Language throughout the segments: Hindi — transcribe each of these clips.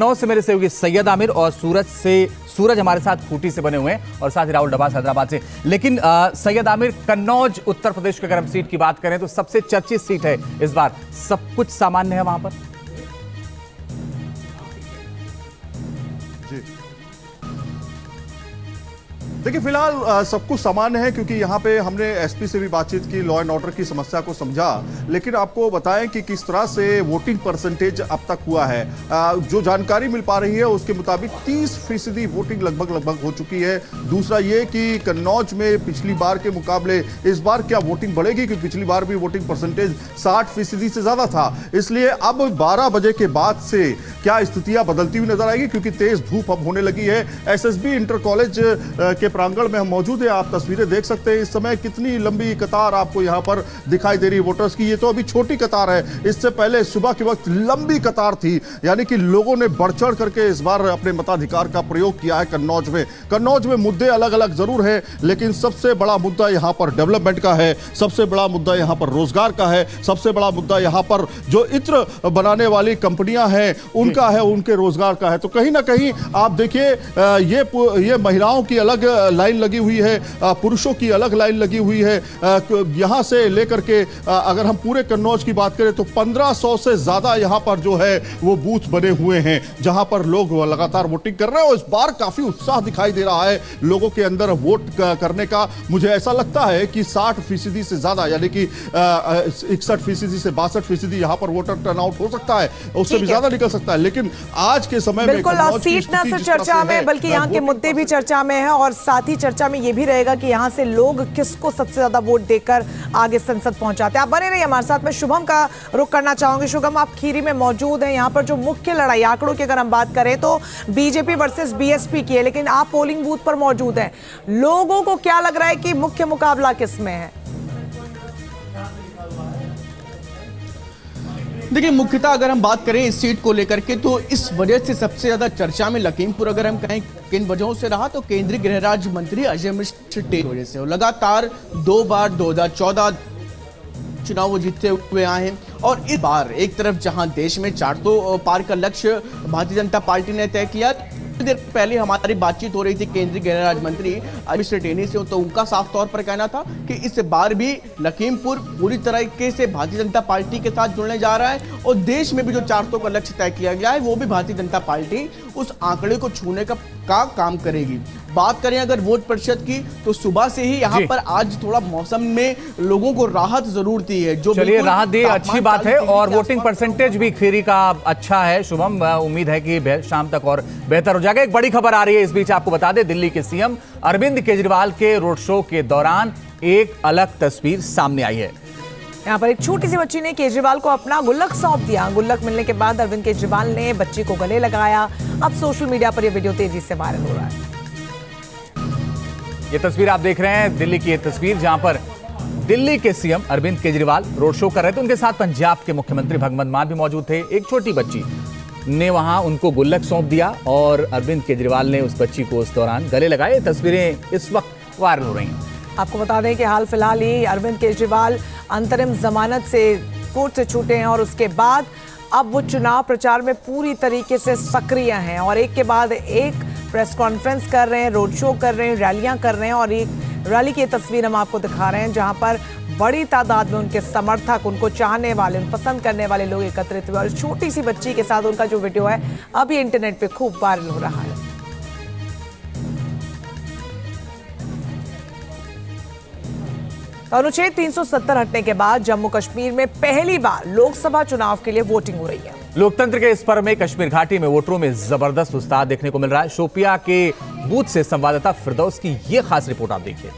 कन्नौज से मेरे सहयोगी सैयद आमिर और सूरज हमारे साथ खूंटी से बने हुए हैं और साथ ही राहुल डबास हैदराबाद से। लेकिन सैयद आमिर, कन्नौज उत्तर प्रदेश की अगर हम सीट की बात करें तो सबसे चर्चित सीट है इस बार, सब कुछ सामान्य है वहां पर? जी देखिए, फिलहाल सब कुछ सामान्य है क्योंकि यहाँ पे हमने एसपी से भी बातचीत की, लॉ एंड ऑर्डर की समस्या को समझा। लेकिन आपको बताएं कि किस तरह से वोटिंग परसेंटेज अब तक हुआ है। जो जानकारी मिल पा रही है उसके मुताबिक 30% वोटिंग लगभग हो चुकी है। दूसरा ये कि कन्नौज में पिछली बार के मुकाबले इस बार क्या वोटिंग बढ़ेगी, क्योंकि पिछली बार भी वोटिंग परसेंटेज 60% से ज्यादा था। इसलिए अब 12 बजे के बाद से क्या स्थितियां बदलती हुई नजर आएगी, क्योंकि तेज धूप अब होने लगी है। एसएसबी इंटर कॉलेज के प्रांगण में हम मौजूद हैं। आप तस्वीरें देख सकते हैं इस समय कितनी लंबी कतार आपको यहां पर दिखाई दे रही है वोटर्स की। ये तो अभी छोटी कतार है, इससे पहले सुबह के वक्त लंबी कतार थी, यानी कि लोगों ने बढ़ चढ़ करके इस बार अपने मताधिकार का प्रयोग किया है कन्नौज में। कन्नौज में मुद्दे अलग अलग जरूर है, लेकिन सबसे बड़ा मुद्दा यहां पर डेवलपमेंट का है, सबसे बड़ा मुद्दा यहां पर रोजगार का है, सबसे बड़ा मुद्दा यहां पर जो इत्र बनाने वाली कंपनियां हैं उनका है, उनके रोजगार का है। तो कहीं ना कहीं आप देखिए, ये महिलाओं की अलग लाइन लगी हुई है, पुरुषों की अलग लाइन लगी हुई है। यहां से लेकर के अगर हम पूरे कन्नौज की बात करें तो 1500 से ज्यादा यहां पर जो है वो बूथ बने हुए हैं जहां पर लोग लगातार वोटिंग कर रहे हैं। और इस बार काफी उत्साह दिखाई दे रहा है लोगों के अंदर वोट करने का। मुझे ऐसा लगता है कि 60% से ज्यादा, यानी कि 61% से 62% यहां पर वोटर टर्नआउट हो सकता है, उससे भी ज्यादा निकल सकता है। लेकिन आज के समय में बिल्कुल सीट न सिर्फ चर्चा में बल्कि यहाँ के मुद्दे भी चर्चा में है, और साथ ही चर्चा में ये भी रहेगा कि यहाँ से लोग किसको सबसे ज्यादा वोट देकर आगे संसद पहुंचाते हैं। आप बने रहिए हमारे साथ। में शुभम का रुख करना चाहूंगी। शुभम, आप खीरी में मौजूद हैं। यहाँ पर जो मुख्य लड़ाई आंकड़ों की अगर हम बात करें तो बीजेपी वर्सेस बीएसपी की है, लेकिन आप पोलिंग बूथ पर मौजूद हैं। लोगों को क्या लग रहा है कि मुख्य मुकाबला किसमें है? देखिए, मुख्यतः अगर हम बात करें इस सीट को लेकर के तो इस वजह से सबसे ज्यादा चर्चा में लखीमपुर अगर हम कहें किन वजहों से रहा तो केंद्रीय गृह राज्य मंत्री अजय मिश्र की वजह से। लगातार 2 बार 2014 चुनाव वो जीतते हुए आए हैं, और इस बार एक तरफ जहां देश में 400 पार का लक्ष्य भारतीय जनता पार्टी ने तय किया। देर पहले हमारी बातचीत हो रही थी केंद्रीय गृह राज्य मंत्री अमित टेनी से, तो उनका साफ तौर पर कहना था कि इस बार भी लखीमपुर पूरी तरीके से भारतीय जनता पार्टी के साथ जुड़ने जा रहा है, और देश में भी जो 400 का लक्ष्य तय किया गया है वो भी भारतीय जनता पार्टी उस आंकड़े को छूने का काम करेगी। बात करें अगर वोट प्रतिशत की तो सुबह से ही यहाँ पर आज थोड़ा मौसम में लोगों को राहत जरूर दी है, जो चलिए राहत दी, अच्छी बात है। और वोटिंग परसेंटेज भी खीरी का अच्छा है। शुभम, उम्मीद है कि शाम तक और बेहतर हो जाएगा। एक बड़ी खबर आ रही है इस बीच, आपको बता दें, दिल्ली के सीएम अरविंद केजरीवाल के रोड शो के दौरान एक अलग तस्वीर सामने आई है। यहाँ पर एक छोटी सी बच्ची ने केजरीवाल को अपना गुल्लक सौंप दिया। गुल्लक मिलने के बाद अरविंद केजरीवाल ने बच्ची को गले लगाया। अब सोशल मीडिया पर यह वीडियो तेजी से वायरल हो रहा है। ये तस्वीर आप देख रहे हैं, दिल्ली की ये तस्वीर जहां पर दिल्ली के CM Arvind Kejriwal road show कर रहे थे। उनके साथ पंजाब के मुख्यमंत्री भगवंत मान भी मौजूद थे। एक छोटी बच्ची ने वहां उनको गुल्लक सौंप दिया और अरविंद केजरीवाल ने उस बच्ची को उस दौरान गले लगाए। तस्वीरें इस वक्त वायरल हो रही हैं। आपको बता दें कि हाल फिलहाल ही अरविंद केजरीवाल अंतरिम जमानत से कोर्ट से छूटे हैं, और उसके बाद अब वो चुनाव प्रचार में पूरी तरीके से सक्रिय हैं और एक के बाद एक प्रेस कॉन्फ्रेंस कर रहे हैं, रोड शो कर रहे हैं, रैलियां कर रहे हैं। और एक रैली की तस्वीर हम आपको दिखा रहे हैं जहां पर बड़ी तादाद में उनके समर्थक, उनको चाहने वाले, पसंद करने वाले लोग एकत्रित हुए, और छोटी सी बच्ची के साथ उनका जो वीडियो है अभी इंटरनेट पे खूब वायरल हो रहा है। अनुच्छेद 370 हटने के बाद जम्मू कश्मीर में पहली बार लोकसभा चुनाव के लिए वोटिंग हो रही है। लोकतंत्र के इस पर्व में कश्मीर घाटी में वोटरों में जबरदस्त उत्साह देखने को मिल रहा है। शोपिया के बूथ से संवाददाता फिरदौस की यह खास रिपोर्ट आप देखिए।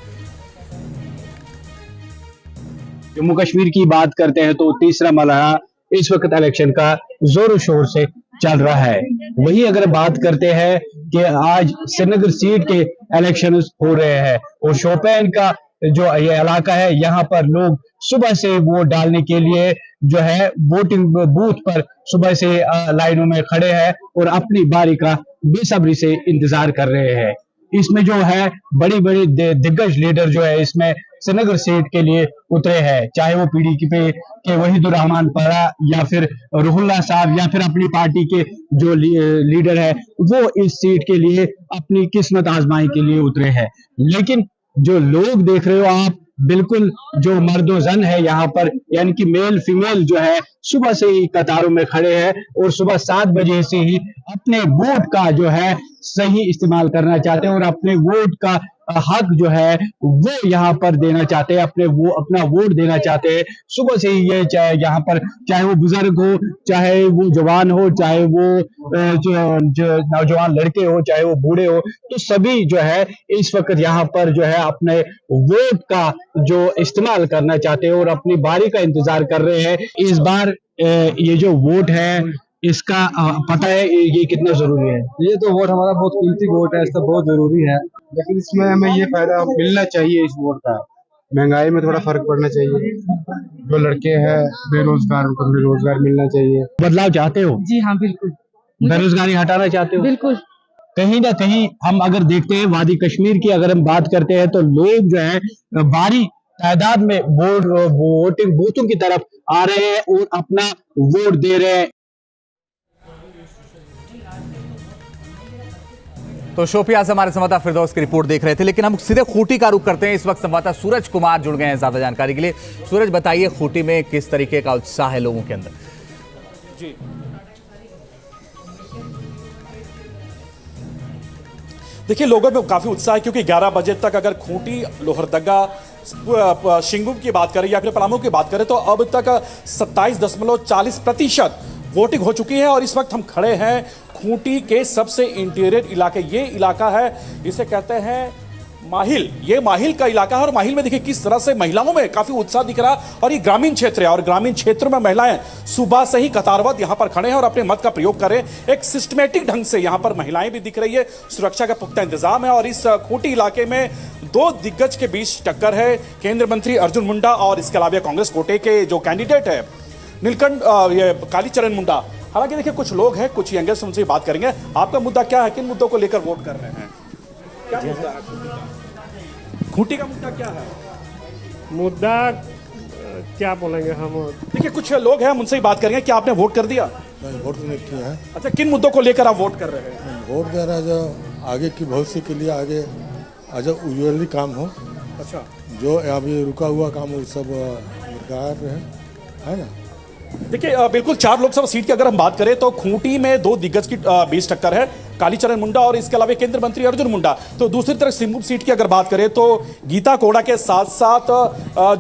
जम्मू कश्मीर की बात करते हैं तो तीसरा मरहला इस वक्त इलेक्शन का जोरों शोर से चल रहा है। वही अगर बात करते हैं कि आज श्रीनगर सीट के इलेक्शन हो रहे हैं, और शोपियान का जो ये इलाका है यहाँ पर लोग सुबह से वोट डालने के लिए जो है वोटिंग बूथ पर सुबह से लाइनों में खड़े हैं और अपनी बारी का बेसब्री से इंतजार कर रहे हैं। इसमें जो है बड़ी बड़ी दिग्गज लीडर जो है इसमें श्रीनगर सीट के लिए उतरे हैं, चाहे वो पीडीपी के वहीदुर रहमान परा या फिर रुहुल्लाह साहब या फिर अपनी पार्टी के जो लीडर है वो इस सीट के लिए अपनी किस्मत आजमाई के लिए उतरे हैं। लेकिन जो लोग देख रहे हो आप, बिल्कुल जो मर्दो जन है यहाँ पर, यानी कि मेल फीमेल जो है सुबह से ही कतारों में खड़े हैं और सुबह 7 बजे से ही अपने वोट का जो है सही इस्तेमाल करना चाहते हैं और अपने वोट का हक जो है वो यहाँ पर देना चाहते हैं, अपना वोट देना चाहते हैं। सुबह से ही ये चाहे यहाँ पर चाहे वो बुजुर्ग हो, चाहे वो जवान हो, चाहे वो जो नौजवान लड़के हो, चाहे वो बूढ़े हो, तो सभी जो है इस वक्त यहाँ पर जो है अपने वोट का जो इस्तेमाल करना चाहते हैं और अपनी बारी का इंतजार कर रहे हैं। इस बार ये जो वोट है इसका पता है ये कितना जरूरी है? ये तो वोट हमारा बहुत कीमती वोट है, इसका बहुत जरूरी है, लेकिन इसमें हमें ये फायदा मिलना चाहिए इस वोट का। महंगाई में थोड़ा फर्क पड़ना चाहिए, जो लड़के हैं बेरोजगार उनको भी रोजगार मिलना चाहिए। बदलाव चाहते हो? जी हाँ, बिल्कुल। बेरोजगारी हटाना चाहते हो? बिल्कुल। कहीं ना कहीं हम अगर देखते हैं वादी कश्मीर की अगर हम बात करते हैं तो लोग जो है भारी तादाद में वोटिंग बूथों की तरफ आ रहे हैं और अपना वोट दे रहे हैं। तो शोपियां से हमारे संवाददाता फिरदौस की रिपोर्ट देख रहे थे, लेकिन हम सीधे खूंटी का रुख करते हैं। इस वक्त संवाददाता सूरज कुमार जुड़ गए हैं ज्यादा जानकारी के लिए। सूरज, बताइए खूंटी में किस तरीके का उत्साह है लोगों के अंदर? जी, देखिए लोगों में काफी उत्साह है क्योंकि 11 बजे तक अगर खूंटी, लोहरदगा, शिंगुम की बात करें या फिर पलामू की बात करें तो अब तक 27.40% वोटिंग हो चुकी है। और इस वक्त हम खड़े हैं खूंटी के सबसे इंटीरियर इलाके, ये इलाका है इसे कहते हैं माहिल, ये माहिल का इलाका है। और माहिल में देखिए किस तरह से महिलाओं में काफी उत्साह दिख रहा है। और ये ग्रामीण क्षेत्र है और ग्रामीण क्षेत्र में महिलाएं सुबह से ही कतारबद्ध यहां पर खड़े हैं और अपने मत का प्रयोग कर रहे हैं। एक सिस्टमेटिक ढंग से यहां पर महिलाएं भी दिख रही है, सुरक्षा का पुख्ता इंतजाम है। और इस खूंटी इलाके में 2 दिग्गज के बीच टक्कर है, केंद्रीय मंत्री अर्जुन मुंडा और इसके अलावा कांग्रेस कोटे के जो कैंडिडेट है नीलकंठ कालीचरण मुंडा। हालांकि देखिए कुछ लोग हैं, कुछ यंगर्स, उनसे बात करेंगे। आपका मुद्दा क्या है, किन मुद्दों को लेकर वोट कर रहे हैं? क्या मुद्दा है खूंटी का मुद्दा क्या है? मुद्दा क्या बोलेंगे हम? देखिए कुछ लोग हैं, हम उनसे ही बात करेंगे। क्या आपने वोट कर दिया? नहीं, वोट नहीं किया है। अच्छा, किन मुद्दों को लेकर आप वोट कर रहे हैं? वोट दे रहा है जो आगे की भविष्य के लिए, आगे उज्ज्वल काम हो। अच्छा, जो अभी रुका हुआ काम वो सब बरकरार रहे, है ना। देखिए बिल्कुल 4 लोकसभा सीट की अगर हम बात करें तो खूंटी में 2 दिग्गज की बीच टक्कर है, कालीचरण मुंडा और इसके अलावा केंद्रीय मंत्री अर्जुन मुंडा। तो दूसरी तरफ सिंगुम सीट की अगर बात करें तो गीता कोड़ा के साथ साथ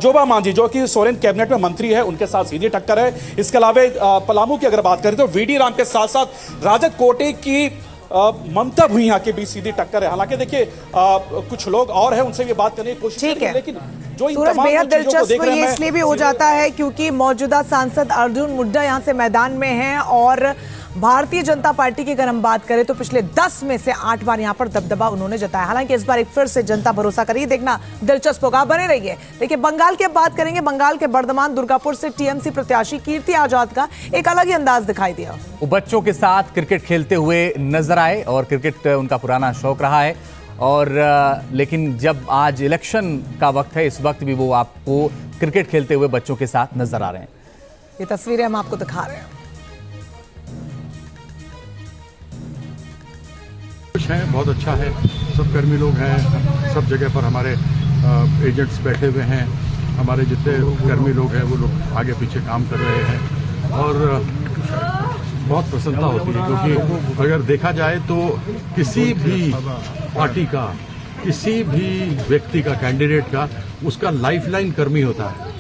जोबा मांझी जो कि सोरेन कैबिनेट में मंत्री है, उनके साथ सीधी टक्कर है। इसके अलावा पलामू की अगर बात करें तो वीडी राम के साथ साथ राजद कोटे की ममता भुइयां के बीच सीधी टक्कर है। हालांकि देखिए कुछ लोग और हैं, उनसे भी बात करने की कोशिश करेंगे, लेकिन जो इन सूरज, तमाम बेहद चीजों को दिलचस्प देख रहे ये हैं इसलिए भी हो जाता है क्योंकि मौजूदा सांसद अर्जुन मुंडा यहाँ से मैदान में हैं और भारतीय जनता पार्टी की अगर हम बात करें तो पिछले 10 में से 8 बार यहाँ पर दबदबा उन्होंने जताया। हालांकि इस बार एक फिर से जनता भरोसा करिए, देखना दिलचस्प होगा, बने रहिए। देखिए बंगाल की बात करेंगे। बंगाल के बर्धमान दुर्गापुर से टीएमसी प्रत्याशी कीर्ति आजाद का एक अलग ही अंदाज दिखाई दिया। वो बच्चों के साथ क्रिकेट खेलते हुए नजर आए और क्रिकेट उनका पुराना शौक रहा है। और लेकिन जब आज इलेक्शन का वक्त है, इस वक्त भी वो आपको क्रिकेट खेलते हुए बच्चों के साथ नजर आ रहे हैं। ये तस्वीरें हम आपको दिखा रहे हैं। कुछ है, बहुत अच्छा है। सब कर्मी लोग हैं, सब जगह पर हमारे एजेंट्स बैठे हुए हैं। हमारे जितने कर्मी लोग हैं वो लोग आगे पीछे काम कर रहे हैं और बहुत प्रसन्नता होती है क्योंकि अगर देखा जाए तो किसी भी पार्टी का, किसी भी व्यक्ति का, कैंडिडेट का, उसका लाइफलाइन कर्मी होता है।